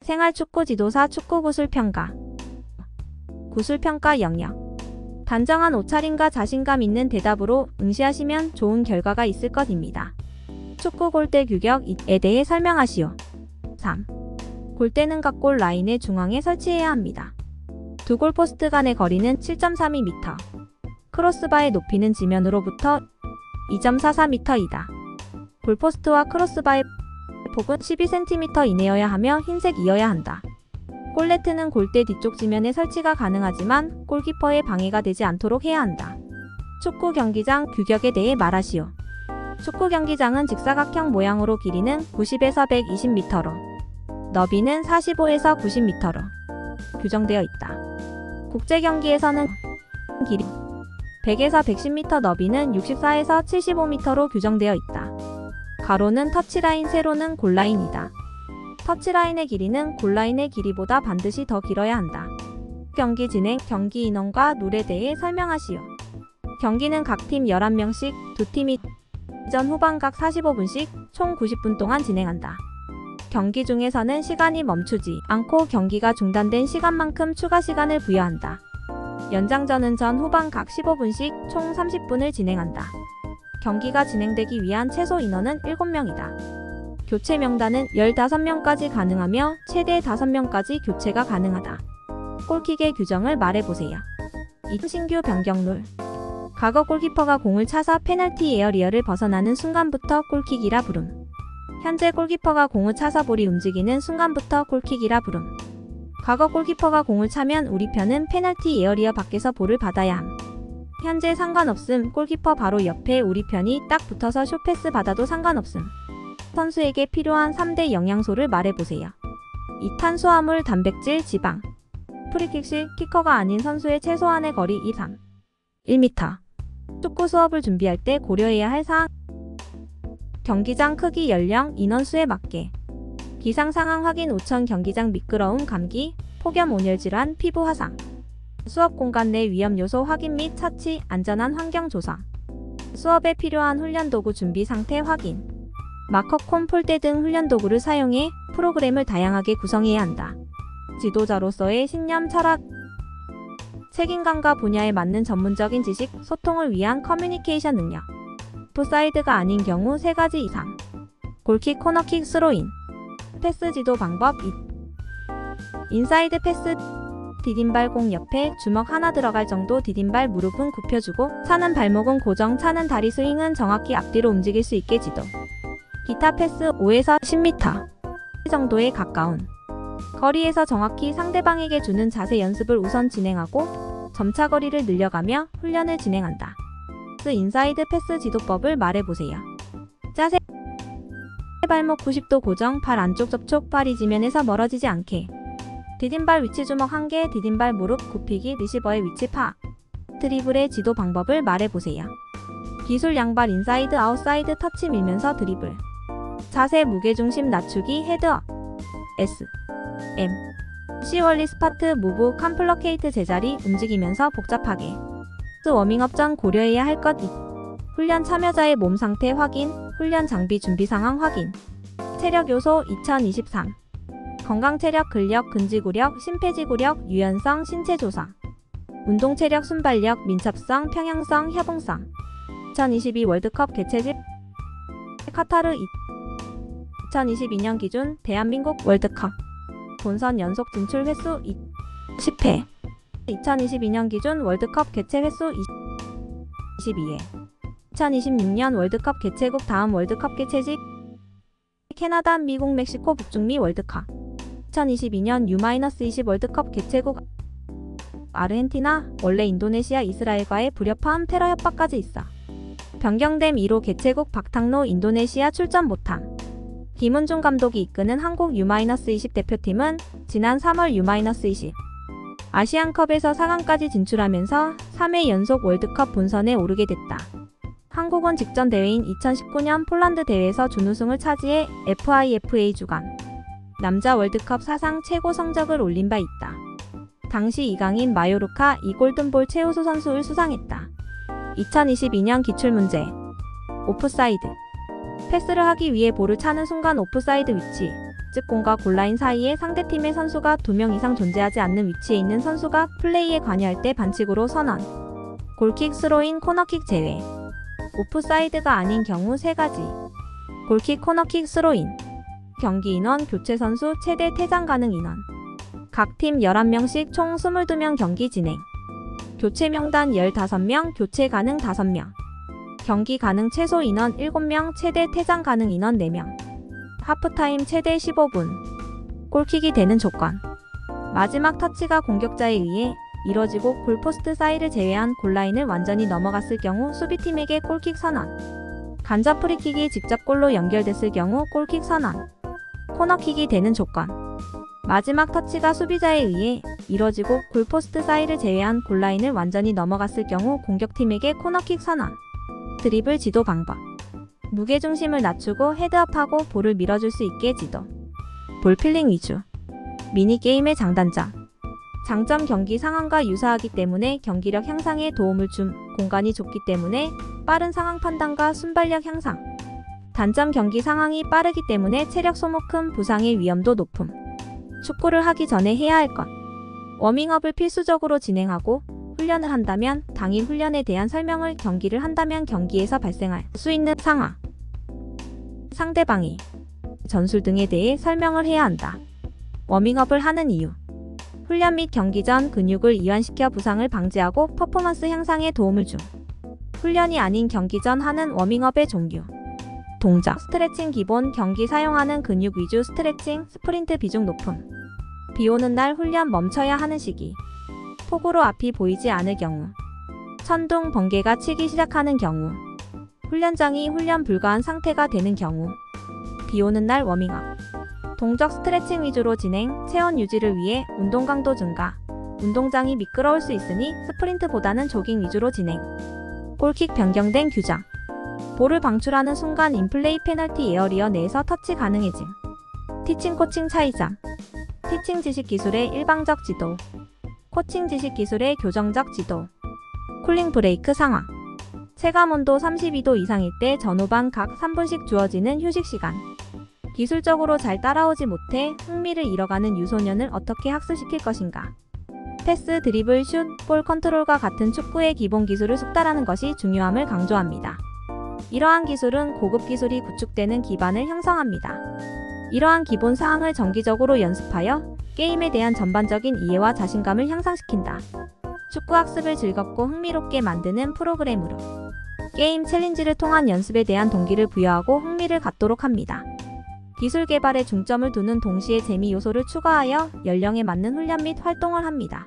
생활축구 지도사 축구 구술평가. 구술평가 영역. 단정한 옷차림과 자신감 있는 대답으로 응시하시면 좋은 결과가 있을 것입니다. 축구 골대 규격에 대해 설명하시오. 3. 골대는 각 골 라인의 중앙에 설치해야 합니다. 두 골포스트 간의 거리는 7.32m. 크로스바의 높이는 지면으로부터 2.44m이다. 골포스트와 크로스바의 폭은 12cm 이내여야 하며 흰색이어야 한다. 골네트는 골대 뒤쪽 지면에 설치가 가능하지만 골키퍼의 방해가 되지 않도록 해야 한다. 축구 경기장 규격에 대해 말하시오. 축구 경기장은 직사각형 모양으로 길이는 90에서 120m로, 너비는 45에서 90m로 규정되어 있다. 국제 경기에서는 길이 100에서 110m, 너비는 64에서 75m로 규정되어 있다. 가로는 터치라인, 세로는 골라인이다. 터치라인의 길이는 골라인의 길이보다 반드시 더 길어야 한다. 경기 진행, 경기 인원과 룰에 대해 설명하시오. 경기는 각 팀 11명씩, 두 팀이 전 후반 각 45분씩 총 90분 동안 진행한다. 경기 중에서는 시간이 멈추지 않고 경기가 중단된 시간만큼 추가 시간을 부여한다. 연장전은 전 후반 각 15분씩 총 30분을 진행한다. 경기가 진행되기 위한 최소 인원은 7명이다. 교체 명단은 15명까지 가능하며 최대 5명까지 교체가 가능하다. 골킥의 규정을 말해보세요. 2. 신규 변경 룰. 과거 골키퍼가 공을 차서 페널티 에어리어를 벗어나는 순간부터 골킥이라 부름. 현재 골키퍼가 공을 차서 볼이 움직이는 순간부터 골킥이라 부름. 과거 골키퍼가 공을 차면 우리 편은 페널티 에어리어 밖에서 볼을 받아야 함. 현재 상관없음. 골키퍼 바로 옆에 우리 편이 딱 붙어서 숏패스 받아도 상관없음. 선수에게 필요한 3대 영양소를 말해보세요. 2. 탄수화물, 단백질, 지방. 프리킥 시 키커가 아닌 선수의 최소한의 거리 2, 3. 1m. 축구 수업을 준비할 때 고려해야 할 사항. 경기장 크기, 연령, 인원수에 맞게. 기상 상황 확인. 우천 경기장 미끄러움, 감기, 폭염, 온열 질환, 피부 화상. 수업 공간 내 위험 요소 확인 및 처치, 안전한 환경 조성. 수업에 필요한 훈련 도구 준비 상태 확인. 마커, 콤, 폴대 등 훈련 도구를 사용해 프로그램을 다양하게 구성해야 한다. 지도자로서의 신념, 철학, 책임감과 분야에 맞는 전문적인 지식, 소통을 위한 커뮤니케이션 능력. 오프사이드가 아닌 경우 3가지 이상. 골킥, 코너킥, 스로인. 패스 지도 방법. 2. 인사이드 패스. 디딤발 공 옆에 주먹 하나 들어갈 정도. 디딤발, 무릎은 굽혀주고 차는 발목은 고정, 차는 다리 스윙은 정확히 앞뒤로 움직일 수 있게 지도. 기타 패스. 5에서 10m 정도에 가까운 거리에서 정확히 상대방에게 주는 자세 연습을 우선 진행하고 점차 거리를 늘려가며 훈련을 진행한다. 인사이드 패스 지도법을 말해보세요. 자세. 발목 90도 고정, 발 안쪽 접촉, 발이 지면에서 멀어지지 않게. 디딤발 위치 주먹 1개, 디딤발 무릎 굽히기, 리시버의 위치 파악. 드리블의 지도 방법을 말해보세요. 기술 양발 인사이드 아웃사이드 터치 밀면서 드리블. 자세 무게중심 낮추기 헤드업. S. M. C 월리 스파트 무브 컴플러케이트 제자리 움직이면서 복잡하게. 워밍업 전 고려해야 할 것. 훈련 참여자의 몸 상태 확인, 훈련 장비 준비 상황 확인. 체력 요소 2023. 건강 체력, 근력, 근지구력, 심폐지구력, 유연성, 신체 조성. 운동 체력, 순발력, 민첩성, 평형성, 협응성. 2022 월드컵 개최지 카타르. 2022년 기준 대한민국 월드컵 본선 연속 진출 횟수 10회. 2022년 기준 월드컵 개최 횟수 22회. 2026년 월드컵 개최국 다음 월드컵 개최지 캐나다, 미국, 멕시코, 북중미 월드컵. 2022년 U-20 월드컵 개최국 아르헨티나. 원래 인도네시아, 이스라엘과의 불협화음, 테러 협박까지 있어 변경됨. 2로 개최국 박탁로 인도네시아 출전 못함. 김은중 감독이 이끄는 한국 U-20 대표팀은 지난 3월 U-20 아시안컵에서 4강까지 진출하면서 3회 연속 월드컵 본선에 오르게 됐다. 한국은 직전 대회인 2019년 폴란드 대회에서 준우승을 차지해 FIFA 주간 남자 월드컵 사상 최고 성적을 올린 바 있다. 당시 2강인 마요르카 이 골든볼 최우수 선수를 수상했다. 2022년 기출문제. 오프사이드. 패스를 하기 위해 볼을 차는 순간 오프사이드 위치. 즉 공과 골라인 사이에 상대팀의 선수가 2명 이상 존재하지 않는 위치에 있는 선수가 플레이에 관여할 때 반칙으로 선언. 골킥, 스로인, 코너킥 제외. 오프사이드가 아닌 경우 3가지. 골킥, 코너킥, 스로인. 경기 인원, 교체 선수 최대 퇴장 가능 인원. 각 팀 11명씩 총 22명 경기 진행. 교체 명단 15명, 교체 가능 5명. 경기 가능 최소 인원 7명, 최대 퇴장 가능 인원 4명. 하프타임 최대 15분. 골킥이 되는 조건. 마지막 터치가 공격자에 의해 이뤄지고 골포스트 사이를 제외한 골라인을 완전히 넘어갔을 경우 수비팀에게 골킥 선언. 간접 프리킥이 직접 골로 연결됐을 경우 골킥 선언. 코너킥이 되는 조건. 마지막 터치가 수비자에 의해 이뤄지고 골포스트 사이를 제외한 골라인을 완전히 넘어갔을 경우 공격팀에게 코너킥 선언. 드리블 지도 방법. 무게중심을 낮추고 헤드업하고 볼을 밀어줄 수 있게 지도. 볼필링 위주. 미니게임의 장단점. 장점 경기 상황과 유사하기 때문에 경기력 향상에 도움을 줌, 공간이 좁기 때문에 빠른 상황 판단과 순발력 향상. 단점 경기 상황이 빠르기 때문에 체력 소모 큰 부상의 위험도 높음. 축구를 하기 전에 해야 할 것. 워밍업을 필수적으로 진행하고 훈련을 한다면 당일 훈련에 대한 설명을 경기를 한다면 경기에서 발생할 수 있는 상황, 상대방이 전술 등에 대해 설명을 해야 한다. 워밍업을 하는 이유. 훈련 및 경기 전 근육을 이완시켜 부상을 방지하고 퍼포먼스 향상에 도움을 줌. 훈련이 아닌 경기 전 하는 워밍업의 종류. 동작, 스트레칭 기본, 경기 사용하는 근육 위주 스트레칭, 스프린트 비중 높음. 비 오는 날 훈련 멈춰야 하는 시기. 폭우로 앞이 보이지 않을 경우. 천둥, 번개가 치기 시작하는 경우. 훈련장이 훈련 불가한 상태가 되는 경우. 비 오는 날 워밍업. 동적 스트레칭 위주로 진행, 체온 유지를 위해 운동 강도 증가. 운동장이 미끄러울 수 있으니 스프린트보다는 조깅 위주로 진행. 골킥 변경된 규정. 볼을 방출하는 순간 인플레이 페널티 에어리어 내에서 터치 가능해짐. 티칭 코칭 차이점. 티칭 지식 기술의 일방적 지도. 코칭 지식 기술의 교정적 지도. 쿨링 브레이크 상황. 체감 온도 32도 이상일 때 전후반 각 3분씩 주어지는 휴식 시간. 기술적으로 잘 따라오지 못해 흥미를 잃어가는 유소년을 어떻게 학습시킬 것인가. 패스, 드리블, 슛, 볼 컨트롤과 같은 축구의 기본 기술을 숙달하는 것이 중요함을 강조합니다. 이러한 기술은 고급 기술이 구축되는 기반을 형성합니다. 이러한 기본 사항을 정기적으로 연습하여 게임에 대한 전반적인 이해와 자신감을 향상시킨다. 축구 학습을 즐겁고 흥미롭게 만드는 프로그램으로 게임 챌린지를 통한 연습에 대한 동기를 부여하고 흥미를 갖도록 합니다. 기술 개발에 중점을 두는 동시에 재미 요소를 추가하여 연령에 맞는 훈련 및 활동을 합니다.